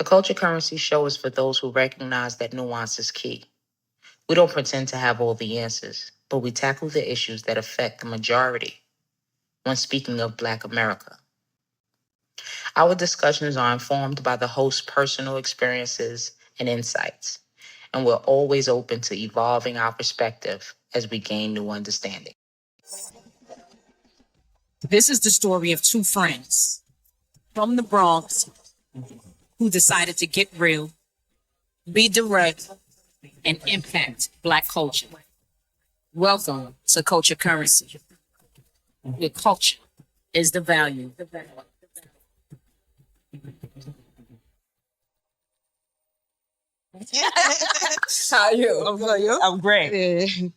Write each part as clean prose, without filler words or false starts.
The Culture Currency show is for those who recognize that nuance is key. We don't pretend to have all the answers, but we tackle the issues that affect the majority when speaking of Black America. Our discussions are informed by the host's personal experiences and insights, and we're always open to evolving our perspective as we gain new understanding. This is the story of two friends from the Bronx who decided to get real, be direct, and impact Black culture. Welcome to Culture Currency. Your culture is the value. How are you? I'm good. You? I'm great.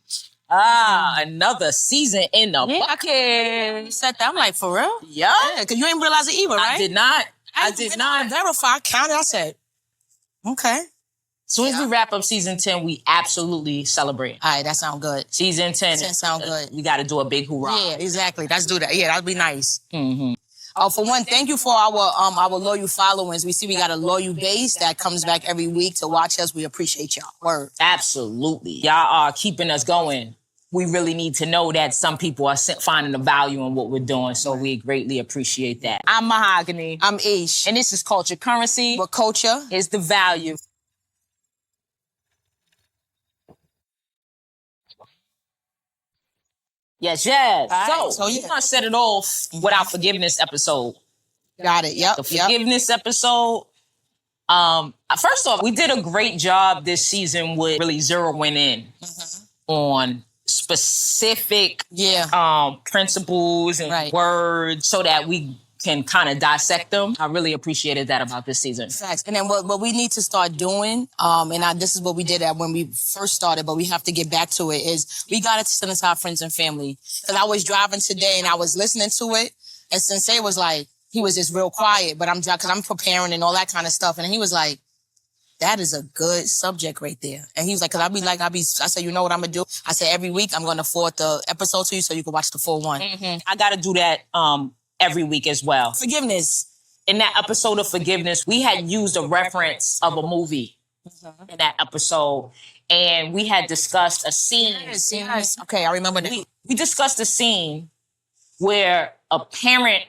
Yeah. Another season in the bucket. Said that. I'm like, for real? Yeah. Because you didn't realize it either, right? I did not. I did not. Verify. I counted. I said, okay. As soon as we wrap up season 10, we absolutely celebrate. All right, that sounds good. Season 10. 10 sound good. We got to do a big hoorah. Yeah, exactly. Let's do that. Yeah, that'd be nice. Mm-hmm. For one, thank you for our loyal followers. We see we got a loyal base that comes back every week to watch us. We appreciate y'all. Word. Absolutely. Y'all are keeping us going. We really need to know that some people are finding the value in what we're doing, so we greatly appreciate that. I'm Mahogany. I'm Ish. And this is Culture Currency. Where culture is the value. Yes. Right. So we're going to set it off with our forgiveness episode. Got it. Yep. The forgiveness episode. First off, we did a great job this season with really zeroing in on specific principles and words so that we can kind of dissect them. I really appreciated that about this season. Facts. And then what we need to start doing, this is what we did when we first started, but we have to get back to it, is we got to send it to our friends and family. Because I was driving today and I was listening to it, and Sensei was like, he was just real quiet, but because I'm preparing and all that kind of stuff. And he was like, that is a good subject right there. And he was like, I said, you know what I'm going to do? I said, every week I'm going to forward the episode to you so you can watch the full one. Mm-hmm. I got to do that every week as well. Forgiveness. In that episode of forgiveness, we had used a reference of a movie in that episode. And we had discussed a scene. Yes. Okay, I remember that. We discussed a scene where a parent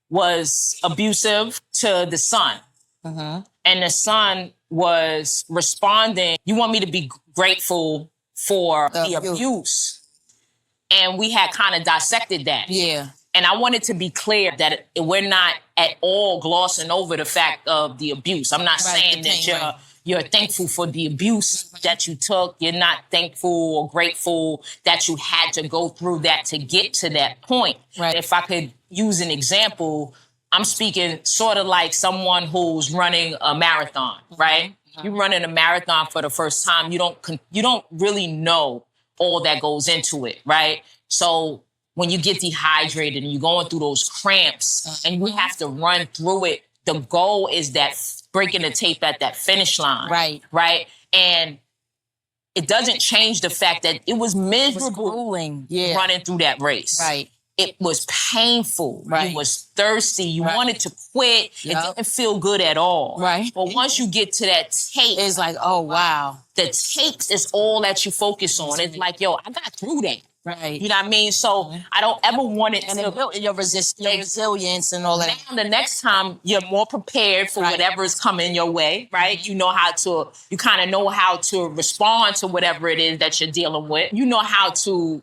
was abusive to the son. And the son was responding, you want me to be grateful for the abuse. And we had kind of dissected that. Yeah. And I wanted to be clear that we're not at all glossing over the fact of the abuse. I'm not saying that you're thankful for the abuse that you took. You're not thankful or grateful that you had to go through that to get to that point. Right. If I could use an example, I'm speaking sort of like someone who's running a marathon, right? You're running a marathon for the first time. You don't really know all that goes into it, right? So when you get dehydrated and you're going through those cramps and you have to run through it, the goal is that breaking the tape at that finish line. Right. And it doesn't change the fact that it was miserable running through that race. Right. It was painful. Right. You was thirsty. You wanted to quit. It didn't feel good at all. Right. But once you get to that tape, it's like, oh, wow. The tapes is all that you focus on. It's like, yo, I got through that. Right. You know what I mean? So I don't ever want it and to... it built your resilience and all that. Now, the next time, you're more prepared for whatever is coming your way, right? You kind of know how to respond to whatever it is that you're dealing with. You know how to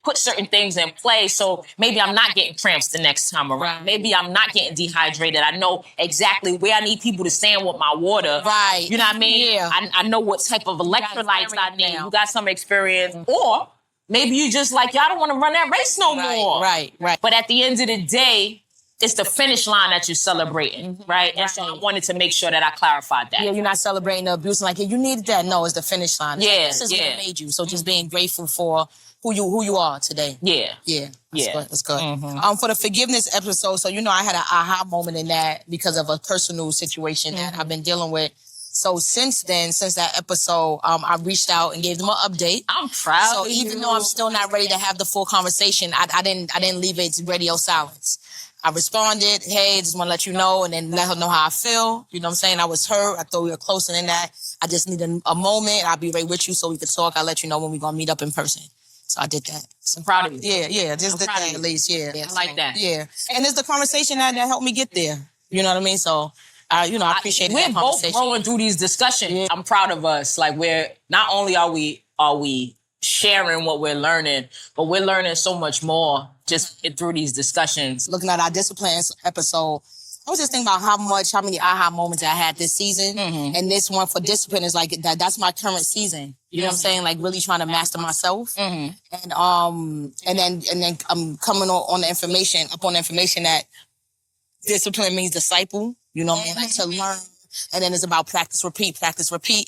put certain things in place. So maybe I'm not getting cramps the next time around. Right. Maybe I'm not getting dehydrated. I know exactly where I need people to stand with my water. Right. You know what I mean? Yeah. I know what type of electrolytes I need. You got some experience. Or maybe you just like, y'all don't want to run that race no more. Right. But at the end of the day, it's the finish line that you're celebrating, right? And so I wanted to make sure that I clarified that. Yeah, you're not celebrating the abuse. Like, yeah, you needed that. No, it's the finish line. This is what made you. So just being grateful for who you are today. Yeah. That's good. For the forgiveness episode, so I had an aha moment in that because of a personal situation that I've been dealing with. So since that episode, I reached out and gave them an update. I'm proud. So even though I'm still not ready to have the full conversation, I didn't leave it radio silence. I responded, hey, just want to let you know, and then let her know how I feel. You know what I'm saying? I was hurt. I thought we were closer than that. I just need a moment. I'll be right with you so we can talk. I'll let you know when we're going to meet up in person. So I did that. So I'm proud of you. Yeah. Just I'm did proud of that you. at least, yeah. I like that. Yeah. And it's the conversation that helped me get there. You know what I mean? So, I appreciate We're that both conversation. going through these discussions. Yeah. I'm proud of us. Like, we're not only are we sharing what we're learning, but we're learning so much more just through these discussions. Looking at our disciplines episode, I was just thinking about how many aha moments I had this season. Mm-hmm. And this one for discipline is like that's my current season. You know what I'm saying? Like really trying to master myself. Mm-hmm. And then I'm coming on the information that discipline means disciple. You know what I mean? Like to learn. And then it's about practice, repeat.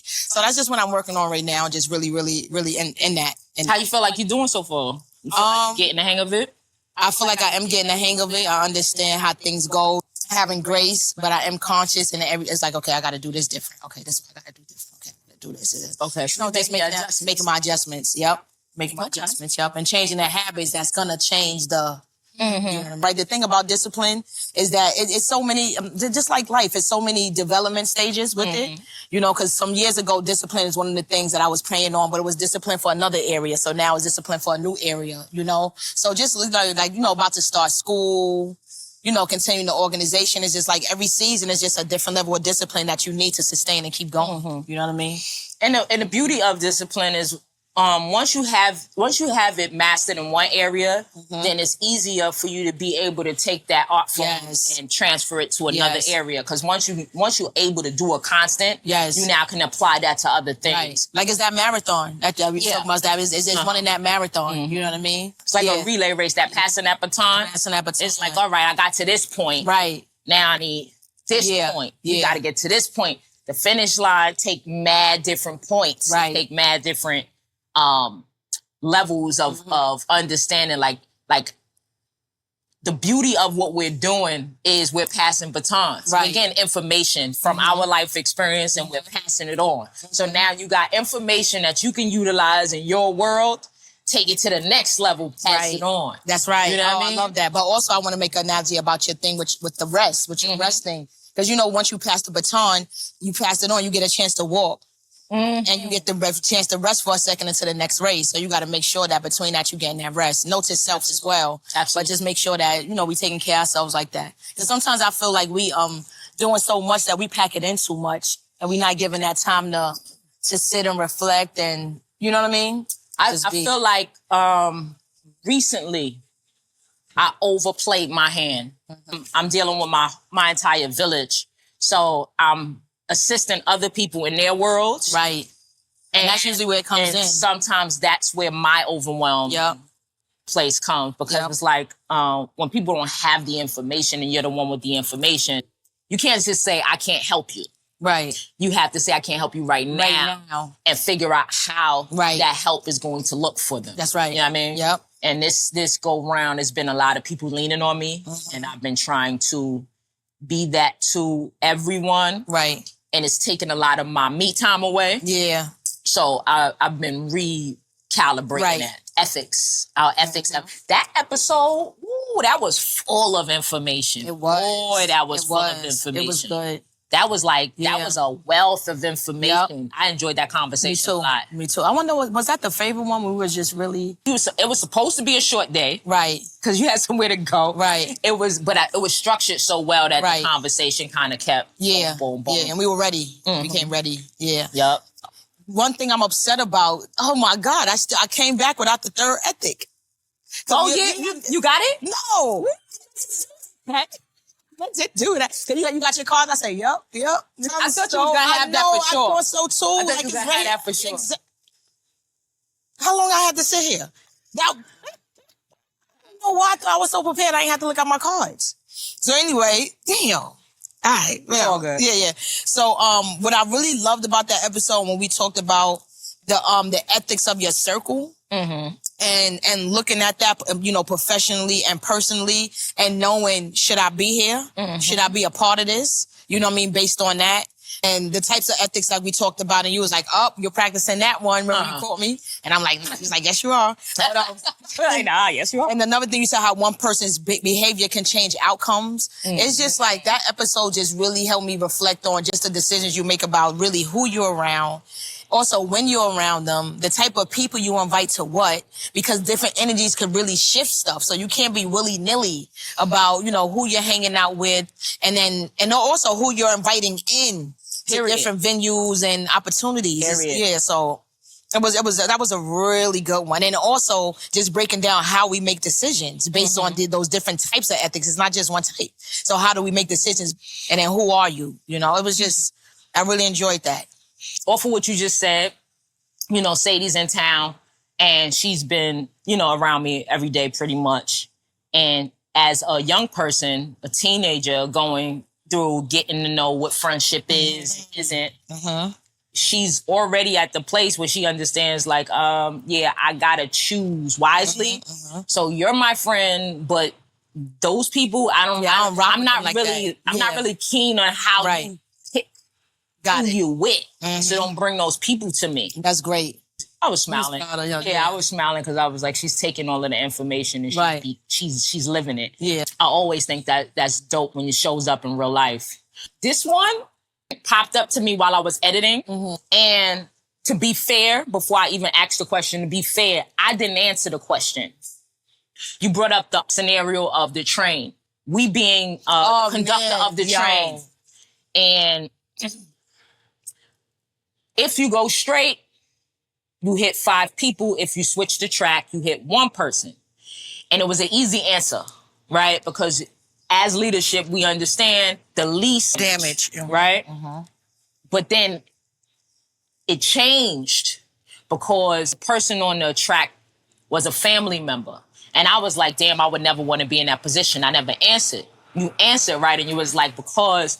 So that's just what I'm working on right now. Just really, really, really in that. And How you feel like you're doing so far? You feel like you're getting the hang of it? I feel like I am getting the hang of it. I understand how things go. Having grace, but I am conscious, and it's like, okay, I got to do this different. Okay, this is what I got to do different. Okay, I got to do this. Okay. You know, just making my adjustments. Yep. Making my adjustments. Yep. And changing the habits that's going to change the... Right. The thing about discipline is that it's so many, just like life, it's so many development stages with it. You know, because some years ago, discipline is one of the things that I was praying on, but it was discipline for another area. So now it's discipline for a new area, you know? So just like, about to start school, continuing the organization is just like every season is just a different level of discipline that you need to sustain and keep going. You know what I mean? And the beauty of discipline is once you have it mastered in one area, then it's easier for you to be able to take that art form and transfer it to another area. Because once you're able to do a constant, you now can apply that to other things. Right. Like it's that marathon that we talk about. That is running that marathon. You know what I mean? It's like a relay race. That passing that baton. It's like, all right, I got to this point. Right. Now I need this point. You got to get to this point. The finish line take mad different points. Right. Take mad different levels of understanding. Like the beauty of what we're doing is we're passing batons. Right. We're getting information from our life experience and we're passing it on. So now you got information that you can utilize in your world. Take it to the next level, pass it on. That's right. You know what I mean? I love that. But also I want to make an analogy about your thing with the rest, with your resting. Because once you pass the baton, you pass it on, you get a chance to walk. And you get the chance to rest for a second into the next race. So you got to make sure that between that, you're getting that rest. Note to self as well. Absolutely. But just make sure that, we taking care of ourselves like that. Because sometimes I feel like we doing so much that we pack it in too much. And we not giving that time to sit and reflect and, you know what I mean? I feel like recently I overplayed my hand. I'm dealing with my entire village. So I'm assisting other people in their worlds. Right. And that's usually where it comes in. Sometimes that's where my overwhelm place comes. Because it's like when people don't have the information and you're the one with the information, you can't just say, I can't help you. Right. You have to say, I can't help you right now. And figure out how that help is going to look for them. That's right. You know what I mean? Yep. And this go round, there's been a lot of people leaning on me. And I've been trying to be that to everyone. Right. And it's taken a lot of my me time away. Yeah. So I've been recalibrating that. Our ethics. That episode, that was full of information. It was. Boy, that was full of information. It was good. That was that was a wealth of information. Yep. I enjoyed that conversation a lot. Me too. I wonder, was that the favorite one where we were just really... It was supposed to be a short day. Right. Because you had somewhere to go. Right. It was structured so well that the conversation kind of kept boom, boom, boom. Yeah, and we were ready. We became ready. Yeah. Yep. One thing I'm upset about, oh my God, I came back without the third ethic. Oh, you got it? No. Do that. You got your card? I say, yep. I thought you was going to have that for sure. I thought so too. I thought you was going to have that for sure. How long I had to sit here? Now, you know what? I was so prepared I didn't have to look at my cards. So anyway, damn. All right. It's all good. Yeah. So what I really loved about that episode when we talked about the ethics of your circle, and looking at that, professionally and personally, and knowing, should I be here? Should I be a part of this? You know what I mean? Based on that. And the types of ethics that we talked about, and you was like, oh, you're practicing that one. Remember you caught me? And I'm like, he's like, yes, you are. But, Like, nah, yes, you are. and another thing you said, how one person's behavior can change outcomes. It's just like that episode just really helped me reflect on just the decisions you make about really who you're around. Also, when you're around them, the type of people you invite to what, because different energies can really shift stuff. So you can't be willy-nilly about, you know, who you're hanging out with, and also who you're inviting in to different venues and opportunities. Yeah, so that was a really good one. And also just breaking down how we make decisions based on those different types of ethics. It's not just one type. So how do we make decisions? And then who are you? You know, it was just, I really enjoyed that. Off of what you just said, you know, Sadie's in town and she's been, you know, around me every day pretty much. And as a young person, a teenager going through getting to know what friendship is, isn't, she's already at the place where she understands like, yeah, I gotta choose wisely. So you're my friend, but those people, I'm not really keen on how you Got who it. you with. So don't bring those people to me. That's great. I was smiling. I was smiling because I was like, she's taking all of the information and she's living it. Yeah. I always think that that's dope when it shows up in real life. This one popped up to me while I was editing. And to be fair, before I even asked the question, to be fair, I didn't answer the question. You brought up the scenario of the train. We being the conductor of the train. And if you go straight, you hit 5 people. If you switch the track, you hit 1 person. And it was an easy answer, right? Because as leadership, we understand the least damage, right? But then it changed because the person on the track was a family member. And I was like, damn, I would never want to be in that position. I never answered. You answered, right? And you was like, because,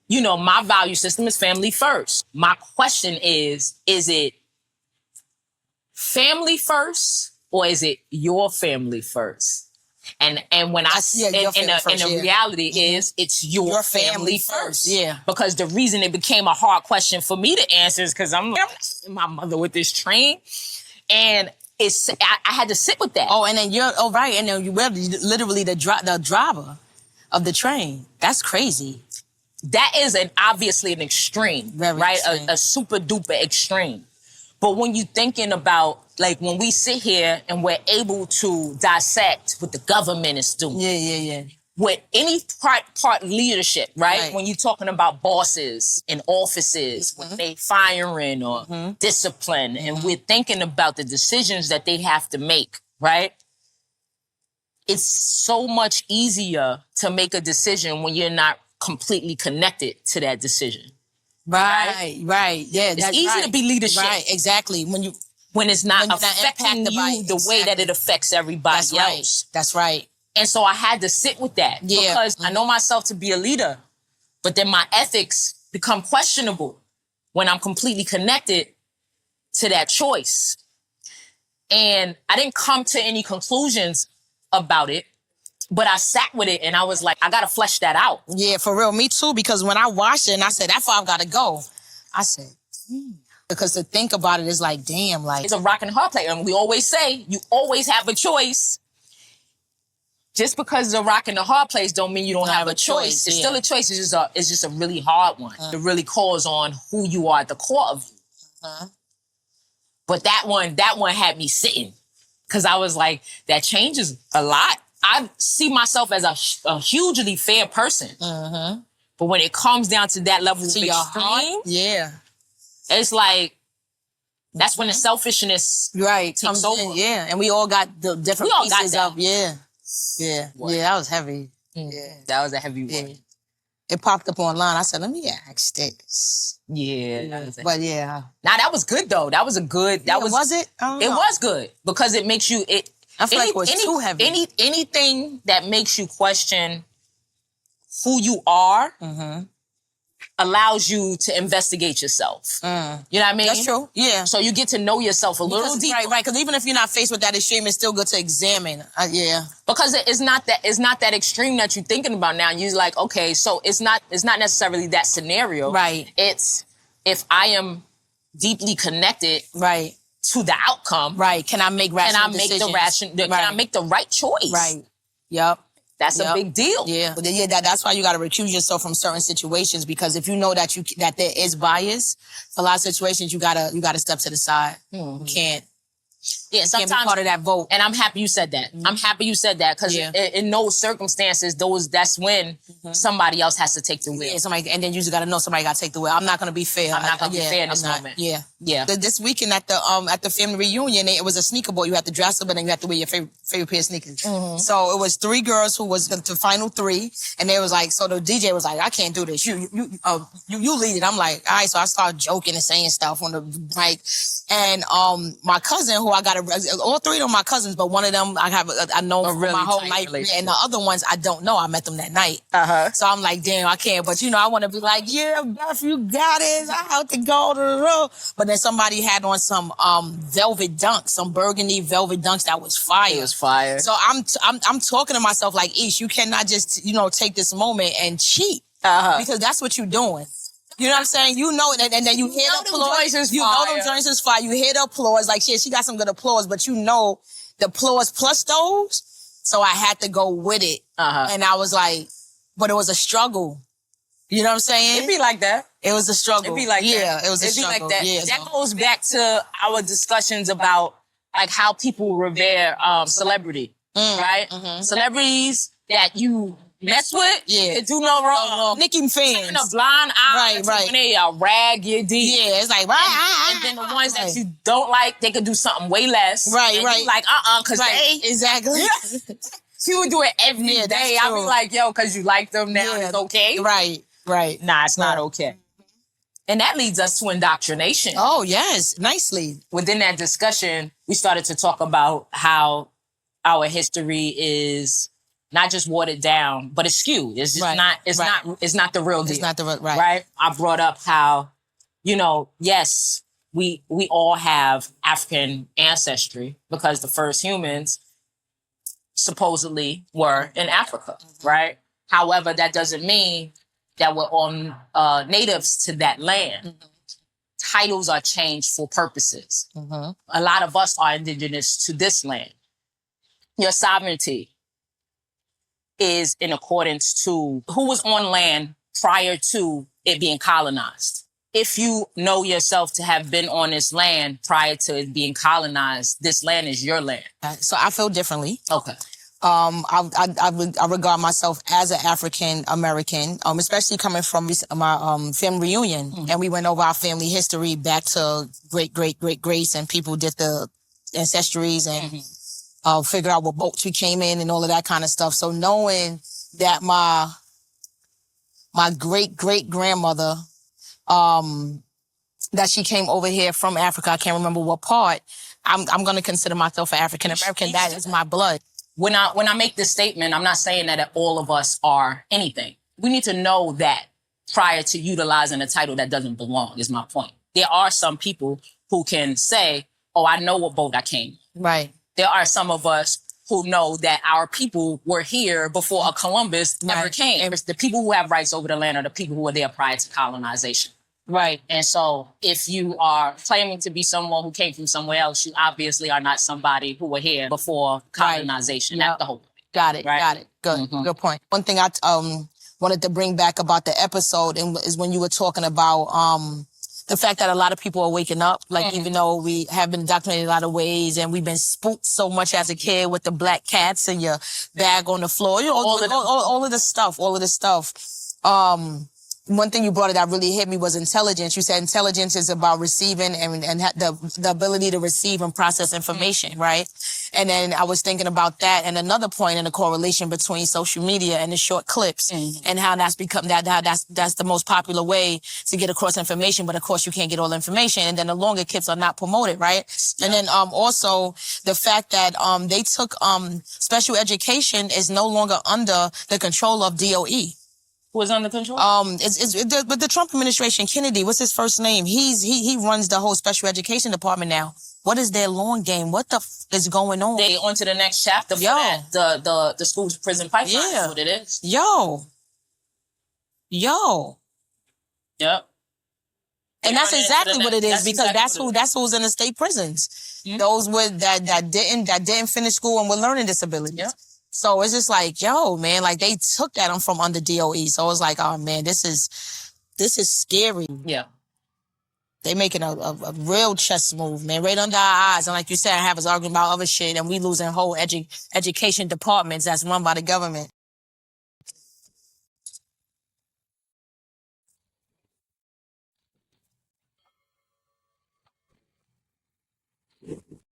you know, my value system is family first. My question is it family first or is it your family first? And when the reality is it's your family first. Yeah. Because the reason it became a hard question for me to answer is because I'm like, my mother with this train. And I had to sit with that. Oh, and then right. And then you were literally the driver of the train. That's crazy. That is obviously an extreme, right? A super duper extreme. But when you're thinking about, like, when we sit here and we're able to dissect what the government is doing. Yeah. With any part leadership, right? When you're talking about bosses in offices, when they firing or discipline, and we're thinking about the decisions that they have to make, right? It's so much easier to make a decision when you're not completely connected to that decision. Right. Yeah, it's easy to be leadership. Right, exactly. When it's not affecting you the way that it affects everybody else. That's right. And so I had to sit with that because I know myself to be a leader, but then my ethics become questionable when I'm completely connected to that choice. And I didn't come to any conclusions about it, but I sat with it and I was like, I got to flesh that out. Yeah, for real. Me too, because when I watched it and I said, that 5 got to go, I said, because to think about it is like, damn, like. It's a rock and hard place. And we always say, you always have a choice. Just because it's a rock and a hard place don't mean you don't have a choice. It's still a choice. It's just a really hard one. It really calls on who you are at the core of you. But that one had me sitting. Because I was like, that changes a lot. I see myself as a hugely fair person. But when it comes down to that level of extreme, it's like, that's when the selfishness takes over. Yeah, and we all got the different pieces of, Yeah, that was heavy. Yeah. That was a heavy one. It popped up online. I said, let me ask this. Yeah. But yeah. Now, that was good, though. That was a good... Was it? It was good because it makes you... I feel like it was too heavy. Anything that makes you question who you are allows you to investigate yourself. You know what I mean? That's true. Yeah. So you get to know yourself a little deeper. Right. Because even if you're not faced with that extreme, it's still good to examine. Yeah. Because it's not that extreme that you're thinking about now. You're like, okay, so it's not necessarily that scenario. Right. It's if I am deeply connected right to the outcome. Right. Can I make rational decisions? Can I make the right choice? Right. Yep. That's a big deal. Yeah. That's why you got to recuse yourself from certain situations, because if you know that there is bias, for a lot of situations you gotta step to the side. You can't. Yeah, sometimes can't be part of that vote. And I'm happy you said that. I'm happy you said that, because in those circumstances, that's when somebody else has to take the wheel. Yeah, and then you just got to know somebody got to take the wheel. I'm not going to be fair. I'm not going to be fair in this moment. Yeah. Yeah. This weekend at the family reunion, it was a sneaker ball. You had to dress up and then you had to wear your favorite pair of sneakers. So it was 3 girls who was the final 3, and they was like, so the DJ was like, I can't do this. You lead it. I'm like, all right. So I started joking and saying stuff on the mic, and my cousin, who I got all 3 of them are my cousins, but one of them I know for really my whole life, and the other ones I don't know. I met them that night. So I'm like, damn, I can't. But I want to be like, yeah, Beth, you got it. I have to go. But then somebody had on some velvet dunks, some burgundy velvet dunks that was fire. It was fire. So I'm talking to myself like, Ish, you cannot just take this moment and cheat, because that's what you're doing. You know what I'm saying? And then you hear the applause. You know them joints is fire. You hear the applause. Like, shit, she got some good applause, but the applause plus those. So I had to go with it. And I was like, but it was a struggle. You know what I'm saying? It'd be like that. It was a struggle. It'd be like that. Yeah, it was a struggle. It'd be like that. Yeah, that goes back to our discussions about like how people revere celebrity, right? Celebrities that you mess with, can do no wrong. Nicki fans. Turn a blind eye right. when they raggedy. Yeah, it's like, and then the ones that you don't like, they could do something way less. Right. You like, because they... Exactly. She would do it every day. I'd be like, yo, because you like them now, it's okay? Right. Nah, it's not okay. And that leads us to indoctrination. Oh, yes. Nicely. Within that discussion, we started to talk about how our history is not just watered down, but it's skewed. It's just not the real deal. It's not the real, right? I brought up how, yes, we all have African ancestry because the first humans supposedly were in Africa, right? However, that doesn't mean that we're all natives to that land. Titles are changed for purposes. A lot of us are indigenous to this land. Your sovereignty is in accordance to who was on land prior to it being colonized. If you know yourself to have been on this land prior to it being colonized, this land is your land. So I feel differently. Okay. I regard myself as an African American, especially coming from my family reunion, and we went over our family history back to great greats, and people did the ancestries and figured out what boats we came in and all of that kind of stuff. So knowing that my great grandmother, that she came over here from Africa, I can't remember what part. I'm going to consider myself an African American. That is my blood. When I make this statement, I'm not saying that all of us are anything. We need to know that prior to utilizing a title that doesn't belong, is my point. There are some people who can say, oh, I know what boat I came. Right. There are some of us who know that our people were here before a Columbus ever came. And it's the people who have rights over the land are the people who were there prior to colonization. Right. And so if you are claiming to be someone who came from somewhere else, you obviously are not somebody who were here before colonization. That's the whole thing. Got it. Good. Good point. One thing I wanted to bring back about the episode is when you were talking about the fact that a lot of people are waking up, like even though we have been indoctrinated a lot of ways and we've been spooked so much as a kid with the black cats and your bag on the floor, all of the stuff. One thing you brought it that really hit me was intelligence. You said intelligence is about receiving and the ability to receive and process information, right? And then I was thinking about that and another point in the correlation between social media and the short clips and how that's become that's the most popular way to get across information. But of course you can't get all the information. And then the longer clips are not promoted, right? And then also the fact that they took special education is no longer under the control of DOE. Was under control? But the Trump administration, Kennedy, what's his first name? He runs the whole special education department now. What is their long game? What the is going on? They on to the next chapter for that. The school to prison pipeline is what it is. Yo. Yep. And that's exactly what it is, because that's who's in the state prisons. Mm-hmm. Those with that didn't finish school and with learning disabilities. Yep. So it's just like, yo, man, like they took that from under DOE. So it's like, oh man, this is scary. Yeah. They making a real chess move, man, right under our eyes. And like you said, I have us arguing about other shit, and we losing whole education departments that's run by the government.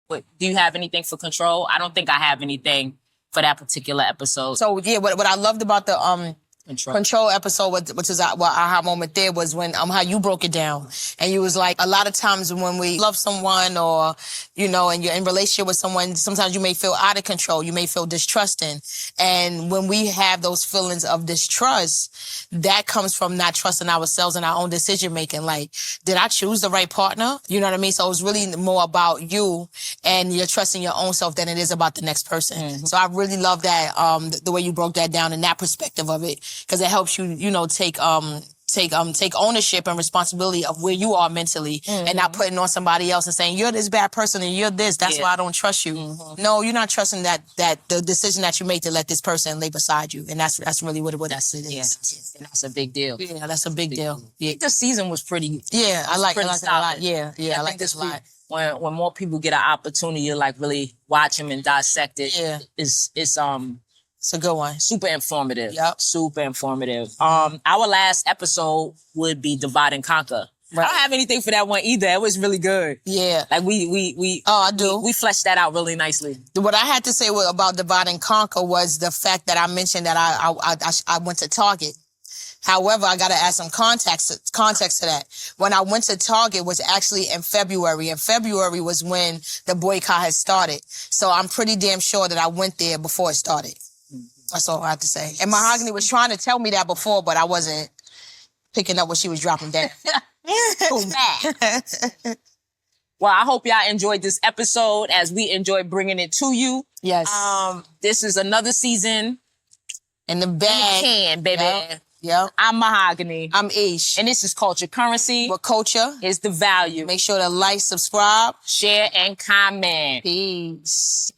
But do you have anything for control? I don't think I have anything for that particular episode. So yeah, what I loved about the control episode, which is what aha moment there, was when how you broke it down, and you was like, a lot of times when we love someone, or and you're in relationship with someone, sometimes you may feel out of control, you may feel distrusting, and when we have those feelings of distrust, that comes from not trusting ourselves and our own decision making. Like, did I choose the right partner? You know what I mean? So it's really more about you and you're trusting your own self than it is about the next person. Mm-hmm. So I really love that the way you broke that down and that perspective of it. Because it helps you, take ownership and responsibility of where you are mentally, and not putting on somebody else and saying, you're this bad person and you're this, that's why I don't trust you. Mm-hmm. No, you're not trusting that the decision that you make to let this person lay beside you. And that's really what it is. Yeah, and that's a big deal. Yeah, that's a big deal. Yeah. This season was pretty. Yeah, I like it a lot. Yeah, I like this a lot. When more people get an opportunity to like really watch him and dissect it, it's a good one. Super informative. Yep. Super informative. Our last episode would be Divide and Conquer. Right. I don't have anything for that one either. It was really good. Yeah. Like we I do. We fleshed that out really nicely. What I had to say about Divide and Conquer was the fact that I mentioned that I went to Target. However, I got to add some context to that. When I went to Target was actually in February, and February was when the boycott had started. So I'm pretty damn sure that I went there before it started. That's all I have to say. And Mahogany was trying to tell me that before, but I wasn't picking up what she was dropping down. Too bad. Well, I hope y'all enjoyed this episode as we enjoyed bringing it to you. Yes. This is another season in the bag. In the can, baby. Yep. I'm Mahogany. I'm Ish. And this is Culture Currency. Where culture is the value. Make sure to like, subscribe, share, and comment. Peace.